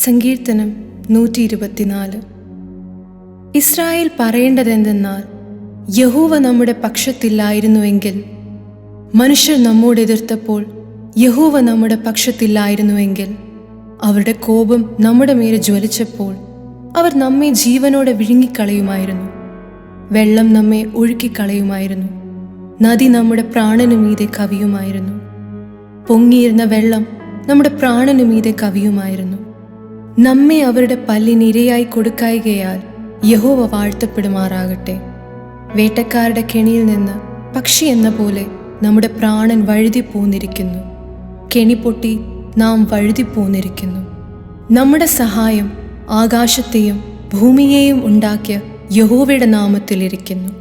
സങ്കീർത്തനം 124. ഇസ്രായേൽ പറയേണ്ടതെന്തെന്നാൽ, യഹോവ നമ്മുടെ പക്ഷത്തില്ലായിരുന്നുവെങ്കിൽ, മനുഷ്യർ നമ്മോട് എതിർത്തപ്പോൾ യഹോവ നമ്മുടെ പക്ഷത്തില്ലായിരുന്നുവെങ്കിൽ, അവരുടെ കോപം നമ്മുടെ മേലെ ജ്വലിച്ചപ്പോൾ അവർ നമ്മെ ജീവനോടെ വിഴുങ്ങിക്കളയുമായിരുന്നു. വെള്ളം നമ്മെ ഒഴുക്കിക്കളയുമായിരുന്നു. നദി നമ്മുടെ പ്രാണനു മീതെ കവിയുമായിരുന്നു. പൊങ്ങിയിരുന്ന വെള്ളം നമ്മുടെ പ്രാണനു മീതെ കവിയുമായിരുന്നു. നമ്മെ അവരുടെ പല്ലിനിരയായി കൊടുക്കായികയാൽ യഹോവ വാഴ്ത്തപ്പെടുമാറാകട്ടെ. വേട്ടക്കാരുടെ കെണിയിൽ നിന്ന് പക്ഷി എന്ന പോലെ നമ്മുടെ പ്രാണൻ വഴുതിപ്പോന്നിരിക്കുന്നു. കെണി പൊട്ടി നാം വഴുതിപ്പോന്നിരിക്കുന്നു. നമ്മുടെ സഹായം ആകാശത്തെയും ഭൂമിയെയും ഉണ്ടാക്കിയ യഹോവയുടെ നാമത്തിലിരിക്കുന്നു.